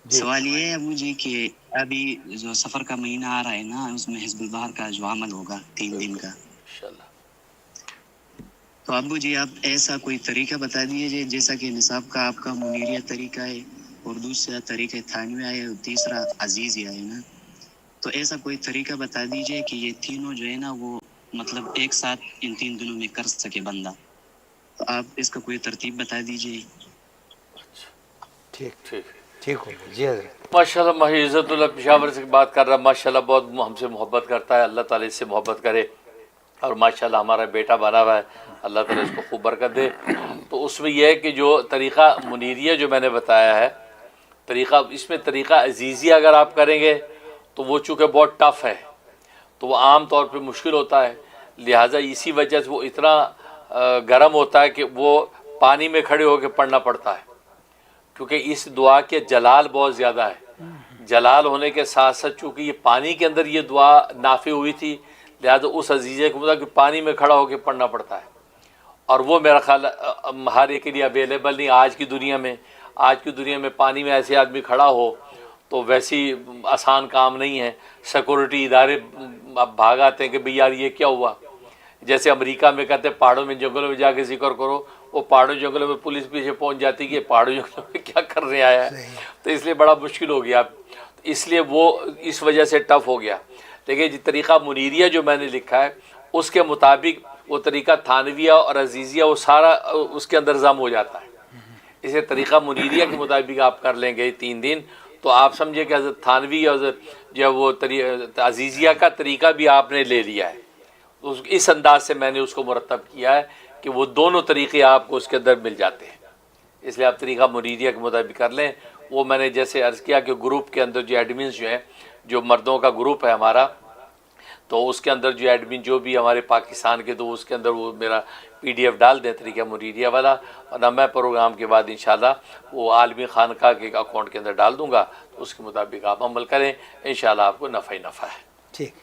جی سوال یہ ہے مجھے کہ ابھی جو سفر کا مہینہ آ رہا ہے نا، اس میں حزب البہار کا جو عمل ہوگا 3 دن کا، انشاءاللہ. تو ابو جی آپ ایسا کوئی طریقہ بتا دیجیے جیسا کہ نصاب کا آپ کا منیریہ طریقہ ہے، اور دوسرا طریقہ تھانوی ہے، اور تیسرا عزیزیہ ہے نا، تو ایسا کوئی طریقہ بتا دیجیے کہ یہ تینوں جو ہے نا وہ مطلب ایک ساتھ ان 3 دنوں میں کر سکے بندہ. تو آپ اس کا کوئی ترتیب بتا دیجیے. ٹھیک ٹھیک. ٹھیک ہو گیا جی حضرت. ماشاء اللہ ماہی عزت اللہ پشاور سے بات کر رہا ہے. ماشاء اللہ بہت ہم سے محبت کرتا ہے. اللہ تعالیٰ اس سے محبت کرے. اور ماشاء اللہ ہمارا بیٹا بنا ہوا ہے, اللہ تعالیٰ اس کو خوب برکت دے. تو اس میں یہ ہے کہ جو طریقہ منیریہ جو میں نے بتایا ہے, طریقہ اس میں طریقہ عزیزیہ اگر آپ کریں گے تو وہ چونکہ بہت ٹف ہے تو وہ عام طور پہ مشکل ہوتا ہے, لہٰذا اسی وجہ سے وہ اتنا گرم ہوتا ہے کہ وہ پانی میں کھڑے ہو کے پڑھنا پڑتا ہے, کیونکہ اس دعا کے جلال بہت زیادہ ہے. جلال ہونے کے ساتھ ساتھ چونکہ یہ پانی کے اندر یہ دعا نافع ہوئی تھی, لہذا اس عزیزے کو مطلب کہ پانی میں کھڑا ہو کے پڑھنا پڑتا ہے. اور وہ میرا خیال ہر ایک کے لیے اویلیبل نہیں آج کی دنیا میں. آج کی دنیا میں پانی میں ایسے آدمی کھڑا ہو تو ویسی آسان کام نہیں ہے. سیکورٹی ادارے اب بھاگ آتے ہیں کہ بھئی یار یہ کیا ہوا. جیسے امریکہ میں کہتے ہیں پہاڑوں میں جنگلوں میں جا کے ذکر کرو, وہ پہاڑوں جنگلوں میں پولیس پیچھے پہنچ جاتی کہ پہاڑوں جنگلوں میں کیا کرنے آیا ہے, تو اس لیے بڑا مشکل ہو گیا. اس لیے وہ اس وجہ سے ٹف ہو گیا. لیکن جو طریقہ منیریہ جو میں نے لکھا ہے اس کے مطابق وہ طریقہ تھانویہ اور عزیزیہ وہ سارا اس کے اندر ضم ہو جاتا ہے. اسے طریقہ منیریہ کے مطابق آپ کر لیں گے 3 دن تو آپ سمجھے کہ حضرت تھانوی اور جو وہ عزیزیہ کا طریقہ بھی آپ نے لے لیا ہے. اس انداز سے میں نے اس کو مرتب کیا ہے کہ وہ دونوں طریقے آپ کو اس کے اندر مل جاتے ہیں. اس لیے آپ طریقہ منیریہ کے مطابق کر لیں. وہ میں نے جیسے عرض کیا کہ گروپ کے اندر جو ایڈمنز جو ہیں, جو مردوں کا گروپ ہے ہمارا, تو اس کے اندر جو ایڈمن جو بھی ہمارے پاکستان کے, تو اس کے اندر وہ میرا PDF ڈال دیں طریقہ منیریہ والا, اور میں پروگرام کے بعد انشاءاللہ وہ عالمی خانقاہ کے اکاؤنٹ کے اندر ڈال دوں گا. تو اس کے مطابق آپ عمل کریں, انشاءاللہ آپ کو نفع ہی نفع ہے. ٹھیک.